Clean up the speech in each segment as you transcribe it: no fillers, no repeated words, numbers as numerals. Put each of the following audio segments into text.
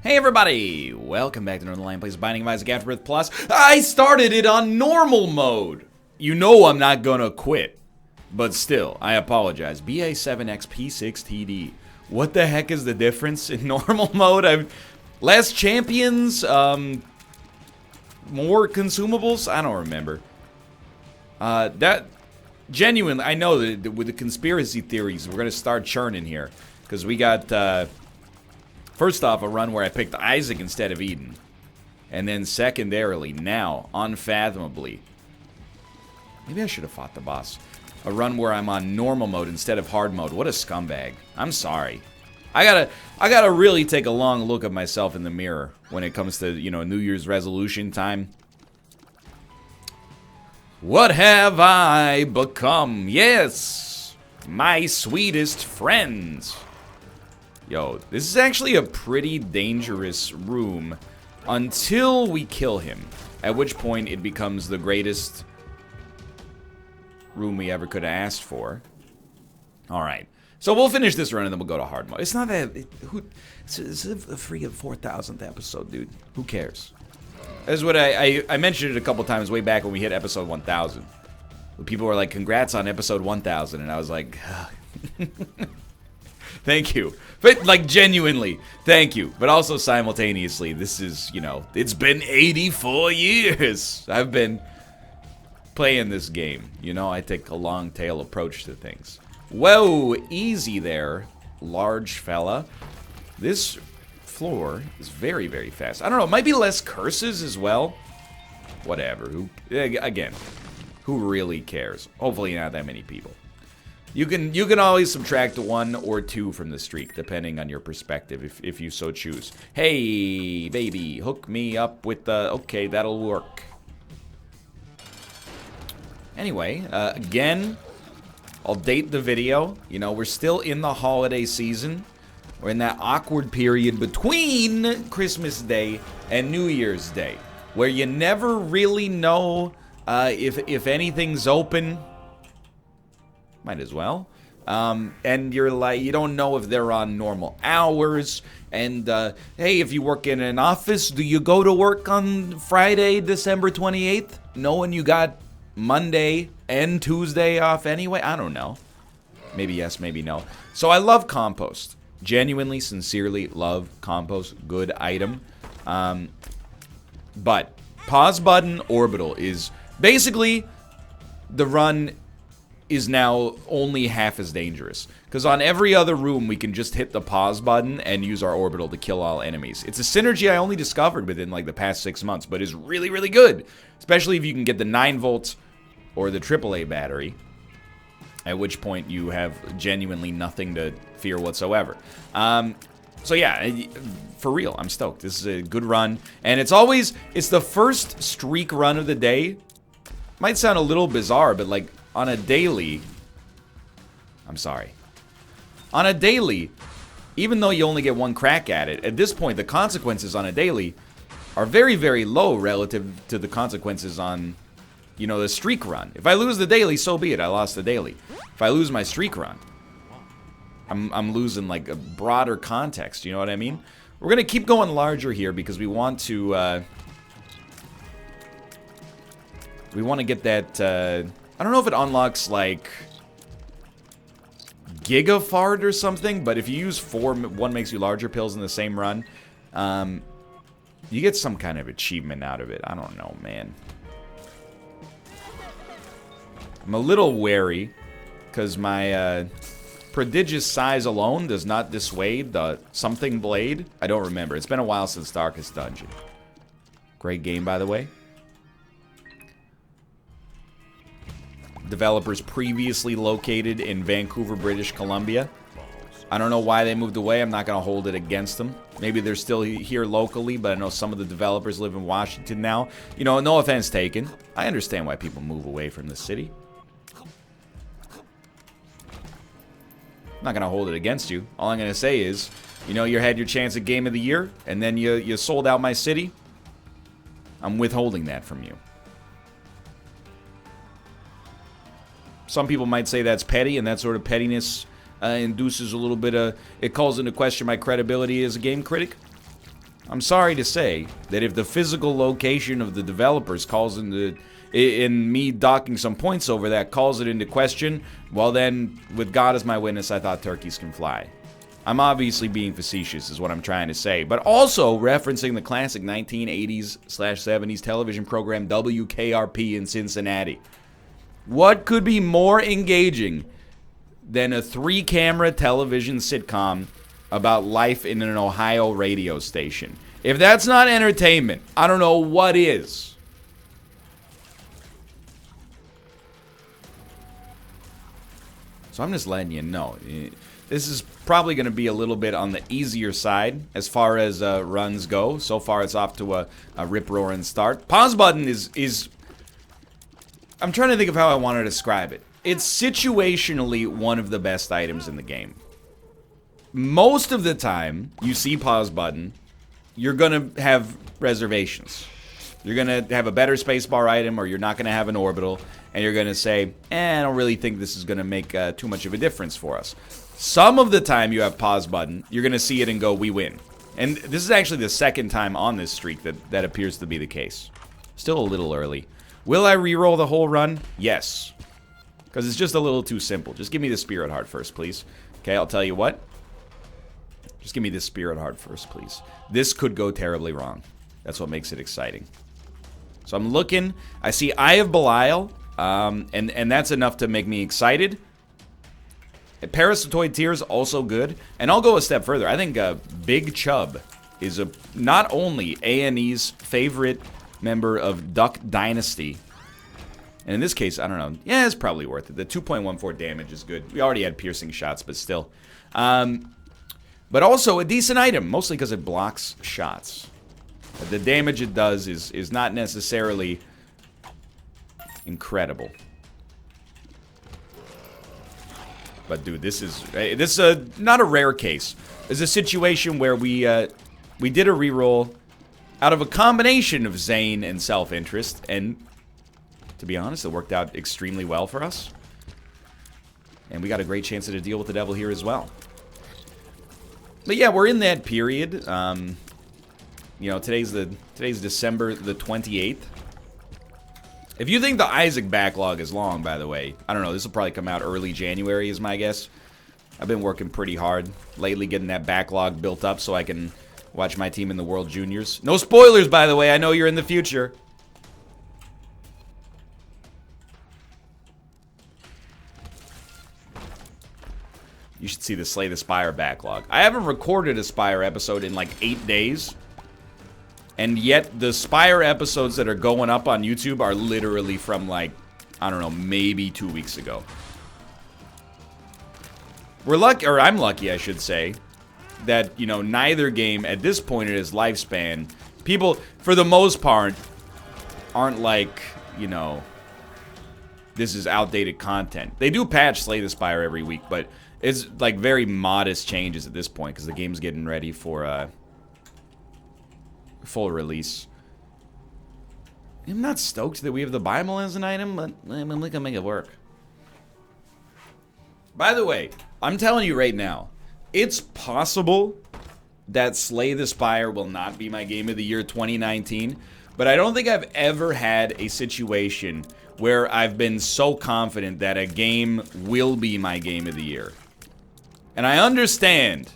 Hey everybody! Welcome back to Northernlion Plays Binding of Isaac Afterbirth Plus. I started it on normal mode! You know I'm not gonna quit. But still, I apologize. BA7XP6TD. What the heck is the difference in normal mode? Less champions? More consumables? I don't remember. Genuinely, I know that with the conspiracy theories, we're gonna start churning here. Because we got, first off, a run where I picked Isaac instead of Eden. And then secondarily, now, unfathomably, maybe I should have fought the boss. A run where I'm on normal mode instead of hard mode. What a scumbag. I'm sorry. I gotta really take a long look at myself in the mirror when it comes to, you know, New Year's resolution time. What have I become? Yes, my sweetest friends. Yo, this is actually a pretty dangerous room until we kill him, at which point it becomes the greatest room we ever could have asked for. Alright, so we'll finish this run and then we'll go to hard mode. It's not that... It's a free 4,000th episode, dude. Who cares? That's what I mentioned it a couple times way back when we hit episode 1,000. People were like, congrats on episode 1,000, and I was like... Thank you. But, like, genuinely, thank you. But also, simultaneously, this is, you know, it's been 84 years. I've been playing this game. You know, I take a long tail approach to things. Whoa, easy there, large fella. This floor is very, very fast. I don't know, it might be less curses as well. Whatever. Again, who really cares? Hopefully not that many people. You can always subtract 1 or 2 from the streak, depending on your perspective, if you so choose. Hey, baby, hook me up with the... Okay, that'll work. Anyway, again, I'll date the video. You know, we're still in the holiday season. We're in that awkward period between Christmas Day and New Year's Day, where you never really know if anything's open. Might as well. And you're like, you don't know if they're on normal hours. And, hey, if you work in an office, do you go to work on Friday, December 28th? Knowing you got Monday and Tuesday off anyway? I don't know. Maybe yes, maybe no. So I love compost. Genuinely, sincerely love compost. Good item. But pause button orbital is basically the run is now only half as dangerous. Because on every other room, we can just hit the pause button and use our orbital to kill all enemies. It's a synergy I only discovered within like the past 6 months, but is really, really good. Especially if you can get the 9 volts or the AAA battery. At which point you have genuinely nothing to fear whatsoever. So yeah, for real, I'm stoked. This is a good run. And it's the first streak run of the day. Might sound a little bizarre, but like, on a daily, on a daily, even though you only get 1 crack at it, at this point, the consequences on a daily are very, very low relative to the consequences on, you know, the streak run. If I lose the daily, so be it. I lost the daily. If I lose my streak run, I'm losing, like, a broader context. You know what I mean? We're going to keep going larger here because we want to, get that, I don't know if it unlocks, like, Gigafart or something, but if you use 4 one makes you larger pills in the same run, you get some kind of achievement out of it. I don't know, man. I'm a little wary, because my prodigious size alone does not dissuade the something blade. I don't remember. It's been a while since Darkest Dungeon. Great game, by the way. Developers previously located in Vancouver, British Columbia. I don't know why they moved away. I'm not going to hold it against them. Maybe they're still here locally, but I know some of the developers live in Washington now. You know, no offense taken. I understand why people move away from the city. I'm not going to hold it against you. All I'm going to say is, you know, you had your chance at Game of the Year, and then you sold out my city. I'm withholding that from you. Some people might say that's petty, and that sort of pettiness induces a little bit of... It calls into question my credibility as a game critic. I'm sorry to say that if the physical location of the developers calls into, in me docking some points over that, calls it into question, well then, with God as my witness, I thought turkeys can fly. I'm obviously being facetious is what I'm trying to say, but also referencing the classic 1980s/70s television program WKRP in Cincinnati. What could be more engaging than a 3-camera television sitcom about life in an Ohio radio station? If that's not entertainment, I don't know what is. So I'm just letting you know. This is probably going to be a little bit on the easier side as far as runs go. So far, it's off to a rip-roaring start. Pause button is... I'm trying to think of how I want to describe it. It's situationally one of the best items in the game. Most of the time, you see pause button, you're going to have reservations. You're going to have a better spacebar item, or you're not going to have an orbital, and you're going to say, I don't really think this is going to make too much of a difference for us. Some of the time you have pause button, you're going to see it and go, we win. And this is actually the second time on this streak that appears to be the case. Still a little early. Will I reroll the whole run? Yes. Because it's just a little too simple. Just give me the Spirit Heart first, please. Okay, I'll tell you what. Just give me the Spirit Heart first, please. This could go terribly wrong. That's what makes it exciting. So I'm looking. I see Eye of Belial. And that's enough to make me excited. Parasitoid Tears, also good. And I'll go a step further. I think Big Chub is not only A&E's favorite member of Duck Dynasty. And in this case, I don't know. Yeah, it's probably worth it. The 2.14 damage is good. We already had piercing shots, but still. But also a decent item, mostly because it blocks shots. The damage it does is not necessarily incredible. But dude, this is not a rare case. It's a situation where we did a reroll out of a combination of Zane and self-interest, and to be honest, it worked out extremely well for us. And we got a great chance to deal with the devil here as well. But yeah, we're in that period. You know, today's December the 28th. If you think the Isaac backlog is long, by the way, I don't know, this will probably come out early January is my guess. I've been working pretty hard lately getting that backlog built up so I can watch my team in the World Juniors. No spoilers, by the way, I know you're in the future. You should see the Slay the Spire backlog. I haven't recorded a Spire episode in like 8 days. And yet, the Spire episodes that are going up on YouTube are literally from, like, I don't know, maybe 2 weeks ago. We're lucky, or I'm lucky, I should say, that, you know, neither game at this point in its lifespan, people, for the most part, aren't like, you know, this is outdated content. They do patch Slay the Spire every week, but it's, like, very modest changes at this point, because the game's getting ready for, full release. I'm not stoked that we have the Bible as an item, but I mean, we can make it work. By the way, I'm telling you right now, it's possible that Slay the Spire will not be my game of the year 2019, but I don't think I've ever had a situation where I've been so confident that a game will be my game of the year. And I understand,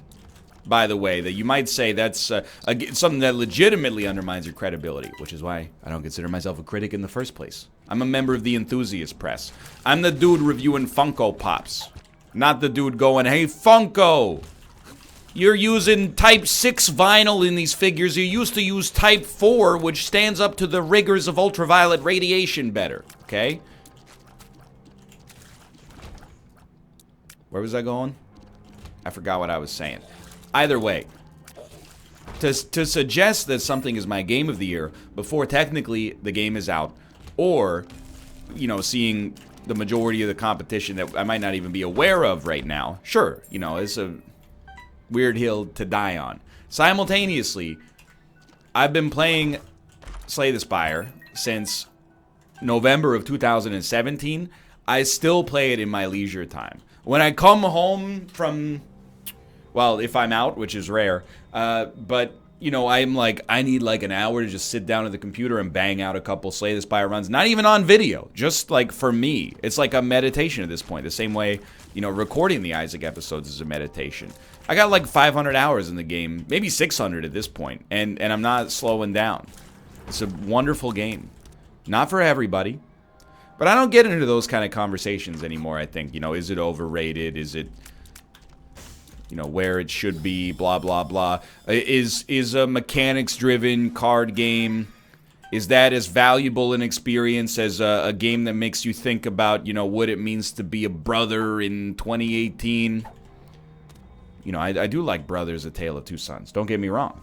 by the way, that you might say that's something that legitimately undermines your credibility, which is why I don't consider myself a critic in the first place. I'm a member of the enthusiast press. I'm the dude reviewing Funko Pops, not the dude going, hey, Funko, you're using Type 6 vinyl in these figures. You used to use Type 4, which stands up to the rigors of ultraviolet radiation better, okay? Where was I going? I forgot what I was saying. Either way, to suggest that something is my game of the year before technically the game is out, or, you know, seeing the majority of the competition that I might not even be aware of right now, sure, you know, it's a weird hill to die on. Simultaneously, I've been playing Slay the Spire since November of 2017. I still play it in my leisure time. When I come home from... well, if I'm out, which is rare, but, you know, I'm like, I need like an hour to just sit down at the computer and bang out a couple Slay the Spire runs. Not even on video, just like for me. It's like a meditation at this point. The same way, you know, recording the Isaac episodes is a meditation. I got like 500 hours in the game, maybe 600 at this point, and I'm not slowing down. It's a wonderful game. Not for everybody, but I don't get into those kind of conversations anymore, I think. You know, is it overrated? Is it, you know, where it should be, blah, blah, blah. Is a mechanics-driven card game, is that as valuable an experience as a game that makes you think about, you know, what it means to be a brother in 2018? You know, I do like Brothers: A Tale of Two Sons. Don't get me wrong.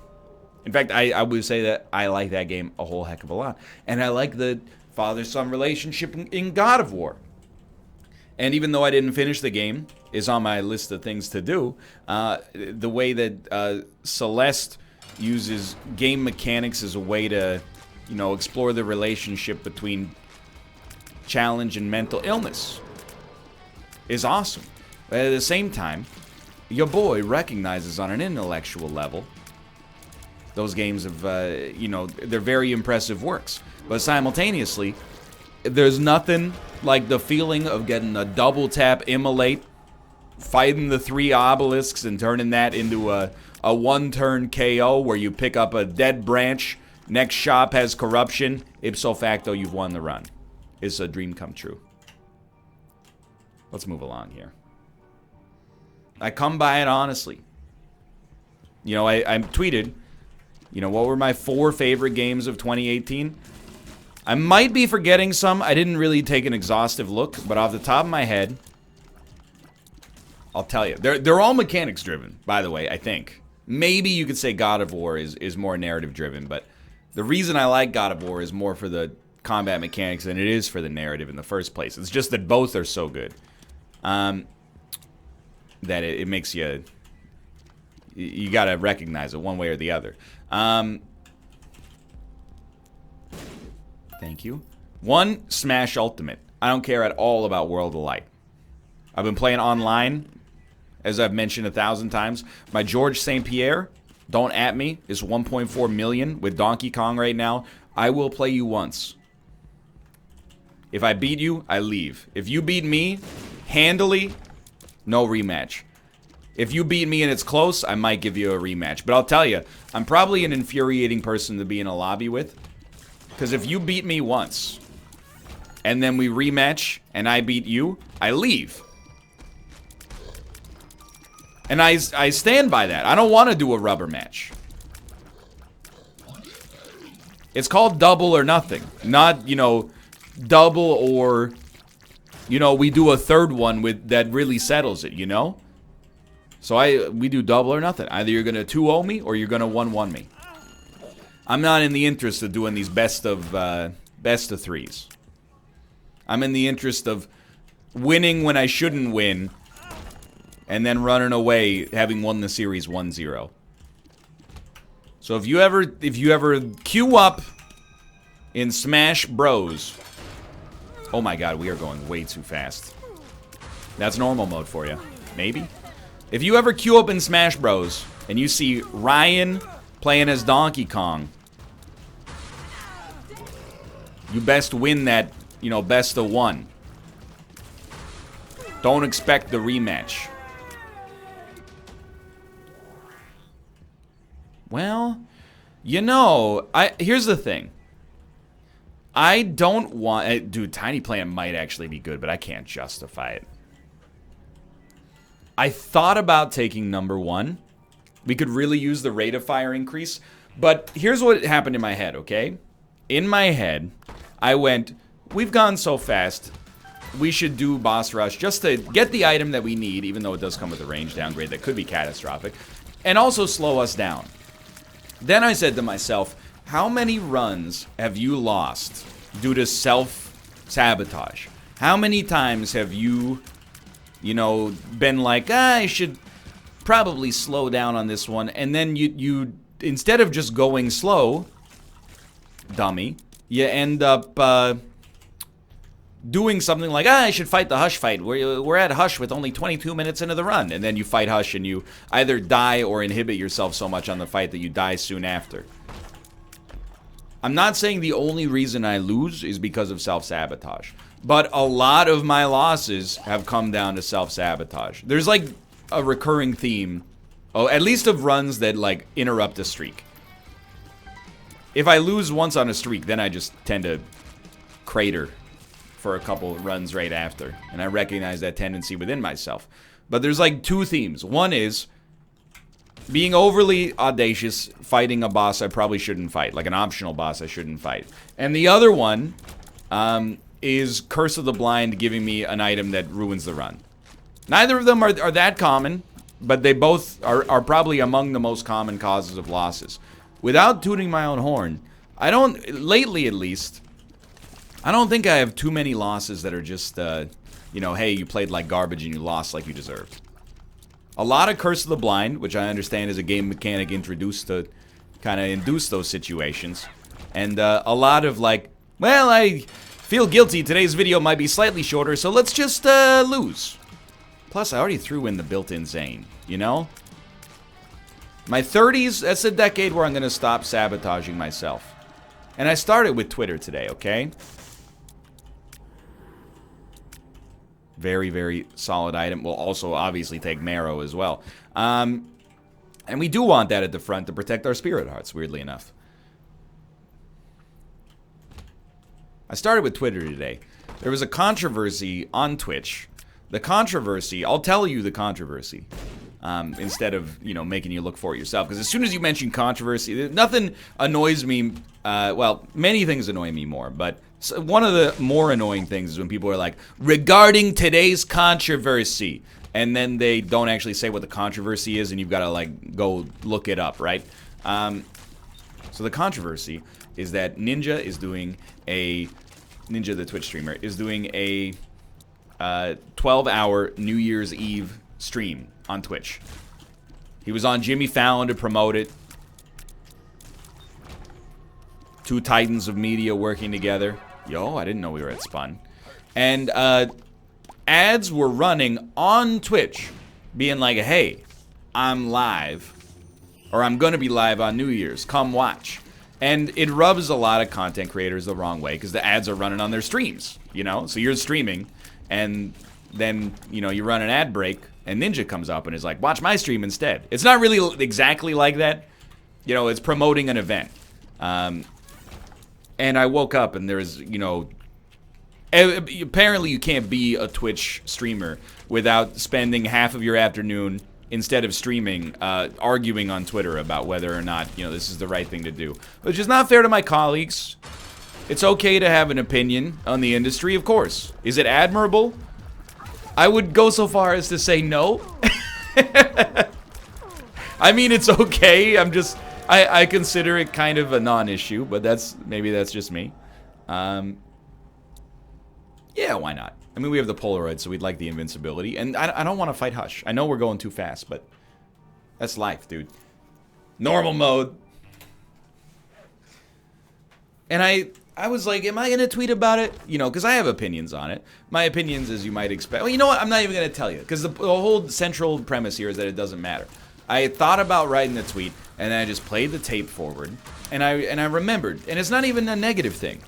In fact, I would say that I like that game a whole heck of a lot. And I like the father-son relationship in God of War. And even though I didn't finish the game, is on my list of things to do, the way that Celeste uses game mechanics as a way to, you know, explore the relationship between challenge and mental illness is awesome. But at the same time, your boy recognizes on an intellectual level those games of, you know, they're very impressive works. But simultaneously, there's nothing like the feeling of getting a double tap immolate, fighting the 3 obelisks and turning that into a one-turn KO where you pick up a dead branch, next shop has corruption, ipso facto you've won the run. It's a dream come true. Let's move along here. I come by it honestly. You know, I tweeted, you know, what were my 4 favorite games of 2018? I might be forgetting some. I didn't really take an exhaustive look, but off the top of my head, I'll tell you. They're all mechanics driven, by the way, I think. Maybe you could say God of War is more narrative driven, but the reason I like God of War is more for the combat mechanics than it is for the narrative in the first place. It's just that both are so good. That it makes you gotta recognize it one way or the other. Thank you. 1, Smash Ultimate. I don't care at all about World of Light. I've been playing online, as I've mentioned 1,000 times. My George St. Pierre, don't at me, is 1.4 million with Donkey Kong right now. I will play you once. If I beat you, I leave. If you beat me handily, no rematch. If you beat me and it's close, I might give you a rematch. But I'll tell you, I'm probably an infuriating person to be in a lobby with. Because if you beat me once, and then we rematch, and I beat you, I leave. And I stand by that. I don't want to do a rubber match. It's called double or nothing. Not, you know, double or, you know, we do a third one with that really settles it, you know? So we do double or nothing. Either you're going to 2-0 me or you're going to 1-1 me. I'm not in the interest of doing these best of threes. I'm in the interest of winning when I shouldn't win and then running away having won the series 1-0. So if you ever queue up in Smash Bros. Oh my god, we are going way too fast. That's normal mode for you. Maybe? If you ever queue up in Smash Bros. And you see Ryan playing as Donkey Kong, you best win that, you know, best of 1. Don't expect the rematch. Well, you know, here's the thing. I don't want... Dude, Tiny Plant might actually be good, but I can't justify it. I thought about taking number 1. We could really use the rate of fire increase. But here's what happened in my head, okay? In my head, I went, we've gone so fast, we should do boss rush just to get the item that we need, even though it does come with a range downgrade that could be catastrophic, and also slow us down. Then I said to myself, how many runs have you lost due to self-sabotage? How many times have you, you know, been like, I should probably slow down on this one, and then you instead of just going slow, dummy, you end up doing something like, I should fight the Hush fight. We're at Hush with only 22 minutes into the run. And then you fight Hush and you either die or inhibit yourself so much on the fight that you die soon after. I'm not saying the only reason I lose is because of self-sabotage. But a lot of my losses have come down to self-sabotage. There's like a recurring theme, at least of runs that like interrupt a streak. If I lose once on a streak, then I just tend to crater for a couple runs right after. And I recognize that tendency within myself. But there's like two themes. One is being overly audacious, fighting a boss I probably shouldn't fight, like an optional boss I shouldn't fight. And the other one is Curse of the Blind giving me an item that ruins the run. Neither of them are that common, but they both are probably among the most common causes of losses. Without tooting my own horn, lately at least, I don't think I have too many losses that are just, you know, hey, you played like garbage and you lost like you deserved. A lot of Curse of the Blind, which I understand is a game mechanic introduced to kind of induce those situations. And a lot of like, well, I feel guilty. Today's video might be slightly shorter, so let's just lose. Plus, I already threw in the built-in Zane, you know? My 30s, that's a decade where I'm going to stop sabotaging myself. And I started with Twitter today, okay? Very, very solid item. We'll also obviously take Marrow as well. And we do want that at the front to protect our spirit hearts, weirdly enough. I started with Twitter today. There was a controversy on Twitch. The controversy, I'll tell you the controversy. Instead of, you know, making you look for it yourself. Because as soon as you mention controversy, nothing annoys me. Well, many things annoy me more, but one of the more annoying things is when people are like, regarding today's controversy, and then they don't actually say what the controversy is, and you've got to like go look it up, right? So the controversy is that Ninja, the Twitch streamer, is doing a 12-hour New Year's Eve stream on Twitch. He was on Jimmy Fallon to promote it. Two titans of media working together. Yo, I didn't know we were at Spun. And ads were running on Twitch being like, hey, I'm live. Or I'm gonna be live on New Year's. Come watch. And it rubs a lot of content creators the wrong way because the ads are running on their streams, you know? So you're streaming and then, you know, you run an ad break and Ninja comes up and is like, watch my stream instead. It's not really exactly like that. You know, it's promoting an event. And I woke up and there's, you know, apparently you can't be a Twitch streamer without spending half of your afternoon, instead of streaming, arguing on Twitter about whether or not, you know, this is the right thing to do. Which is not fair to my colleagues. It's okay to have an opinion on the industry, of course. Is it admirable? I would go so far as to say no. I mean, it's okay. I consider it kind of a non-issue, but maybe that's just me. Yeah, why not? I mean, we have the Polaroid, so we'd like the invincibility. And I don't want to fight Hush. I know we're going too fast, but that's life, dude. Normal mode. And I was like, am I going to tweet about it? You know, because I have opinions on it. My opinions, as you might expect. Well, you know what? I'm not even going to tell you. Because the whole central premise here is that it doesn't matter. I thought about writing the tweet, and then I just played the tape forward. And I remembered. And it's not even a negative thing.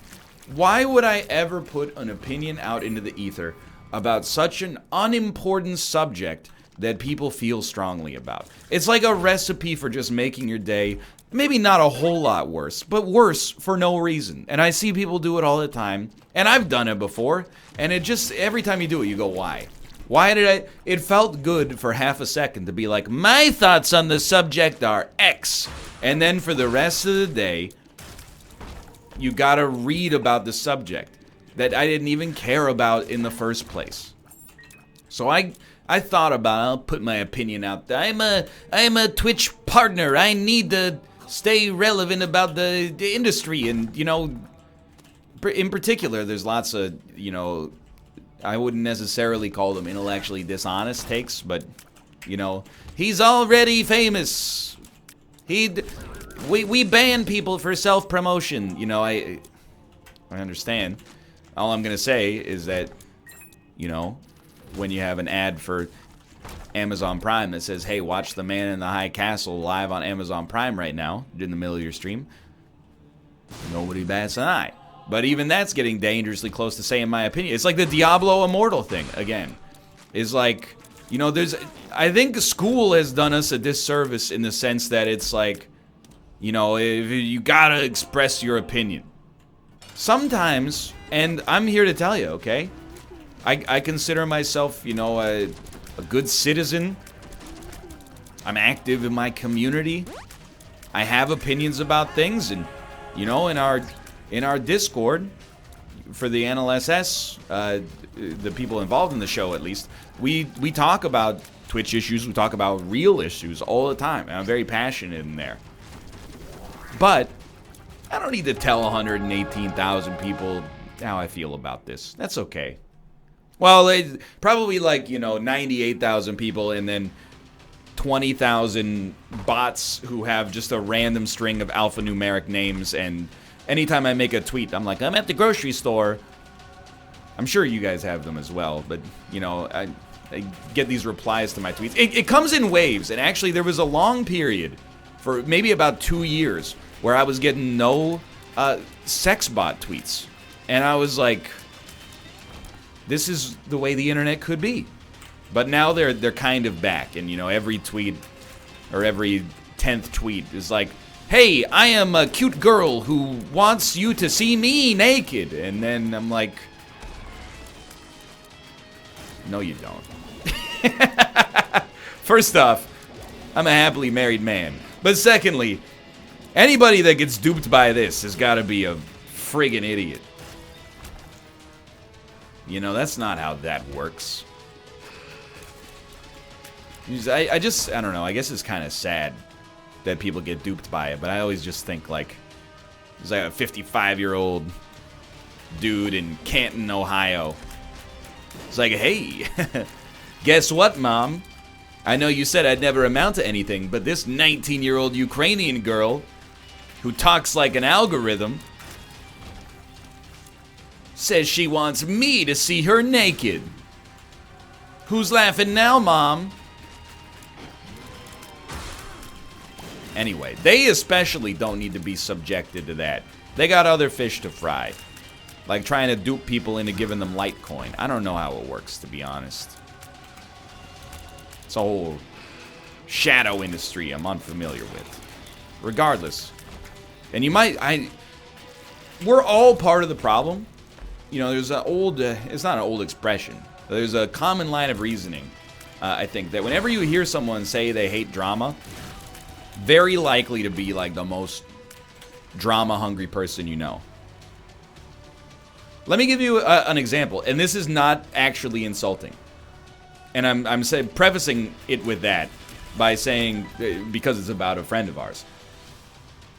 Why would I ever put an opinion out into the ether about such an unimportant subject that people feel strongly about? It's like a recipe for just making your day, maybe not a whole lot worse, but worse for no reason. And I see people do it all the time, and I've done it before, and it just, every time you do it, you go, why? Why did I? It felt good for half a second to be like, my thoughts on the subject are X. And then for the rest of the day, you gotta read about the subject that I didn't even care about in the first place. So I thought about, I'll put my opinion out there. I'm a Twitch partner. I need to stay relevant about the industry. And, you know, in particular, there's lots of, you know, I wouldn't necessarily call them intellectually dishonest takes, but, you know, he's already famous. We ban people for self-promotion. You know, I understand. All I'm going to say is that, you know, when you have an ad for Amazon Prime that says, hey, watch The Man in the High Castle live on Amazon Prime right now, in the middle of your stream, nobody bats an eye. But even that's getting dangerously close to saying my opinion. It's like the Diablo Immortal thing, again. It's like, you know, I think school has done us a disservice in the sense that it's like, you know, if you gotta express your opinion. Sometimes, and I'm here to tell you, okay? I consider myself, you know, a good citizen. I'm active in my community. I have opinions about things, and, you know, in our Discord for the NLSS, the people involved in the show at least, we talk about Twitch issues, we talk about real issues all the time, and I'm very passionate in there. But I don't need to tell 118,000 people how I feel about this. That's okay. Well, probably like, you know, 98,000 people and then 20,000 bots who have just a random string of alphanumeric names, and anytime I make a tweet, I'm like, I'm at the grocery store. I'm sure you guys have them as well, but, you know, I get these replies to my tweets. It comes in waves, and actually there was a long period for maybe about 2 years where I was getting no sex bot tweets. And I was like, this is the way the internet could be. But now they're kind of back, and, you know, every tweet or every 10th tweet is like, hey, I am a cute girl who wants you to see me naked. And then I'm like, no, you don't. First off, I'm a happily married man. But secondly, anybody that gets duped by this has got to be a friggin' idiot. You know, that's not how that works. I don't know, I guess it's kind of sad that people get duped by it, but I always just think, like, there's like a 55-year-old dude in Canton, Ohio. It's like, hey, guess what, Mom? I know you said I'd never amount to anything, but this 19-year-old Ukrainian girl who talks like an algorithm says she wants me to see her naked. Who's laughing now, Mom? Anyway, they especially don't need to be subjected to that. They got other fish to fry. Like trying to dupe people into giving them Litecoin. I don't know how it works, to be honest. It's a whole shadow industry I'm unfamiliar with. Regardless. And you might, we're all part of the problem. You know, there's an old, it's not an old expression. There's a common line of reasoning, I think, that whenever you hear someone say they hate drama, very likely to be like the most drama-hungry person you know. Let me give you an example, and this is not actually insulting. And I'm prefacing it with that by saying, because it's about a friend of ours.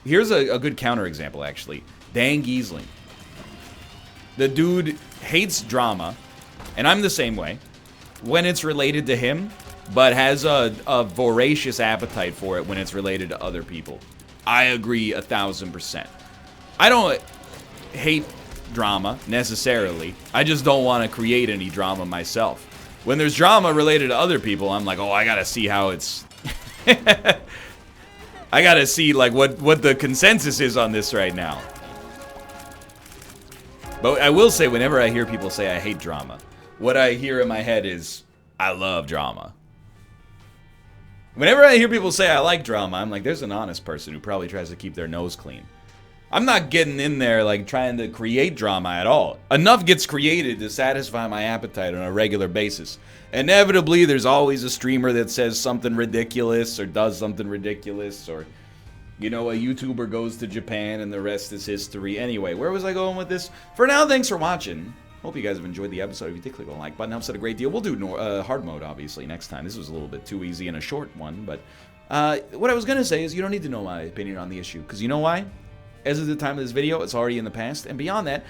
Here's a good counterexample, actually. Dan Giesling. The dude hates drama, and I'm the same way, when it's related to him, but has a voracious appetite for it when it's related to other people. I agree 1,000%. I don't hate drama, necessarily. I just don't want to create any drama myself. When there's drama related to other people, I'm like, oh, I gotta see how it's... I gotta see, like, what the consensus is on this right now. But I will say, whenever I hear people say I hate drama, what I hear in my head is, I love drama. Whenever I hear people say I like drama, I'm like, there's an honest person who probably tries to keep their nose clean. I'm not getting in there, like, trying to create drama at all. Enough gets created to satisfy my appetite on a regular basis. Inevitably, there's always a streamer that says something ridiculous or does something ridiculous, or, you know, a YouTuber goes to Japan and the rest is history. Anyway, where was I going with this? For now, thanks for watching. Hope you guys have enjoyed the episode. If you did, click the like button. Helps out a great deal. We'll do hard mode, obviously, next time. This was a little bit too easy and a short one, but what I was going to say is you don't need to know my opinion on the issue, because you know why? As of the time of this video, it's already in the past, and beyond that,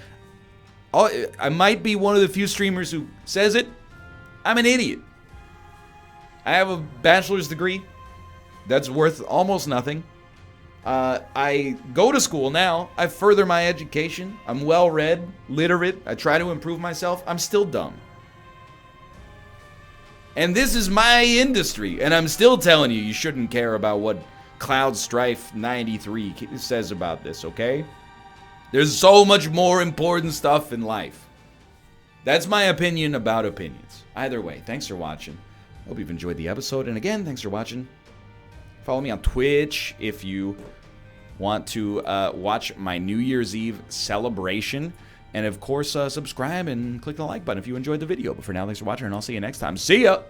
I might be one of the few streamers who says it. I'm an idiot. I have a bachelor's degree that's worth almost nothing. I go to school now. I further my education. I'm well-read, literate. I try to improve myself. I'm still dumb. And this is my industry, and I'm still telling you, you shouldn't care about what Cloud Strife 93 says about this, okay? There's so much more important stuff in life. That's my opinion about opinions. Either way, thanks for watching. Hope you've enjoyed the episode, and again, thanks for watching. Follow me on Twitch if you want to watch my New Year's Eve celebration. And of course, subscribe and click the like button if you enjoyed the video. But for now, thanks for watching, and I'll see you next time. See ya!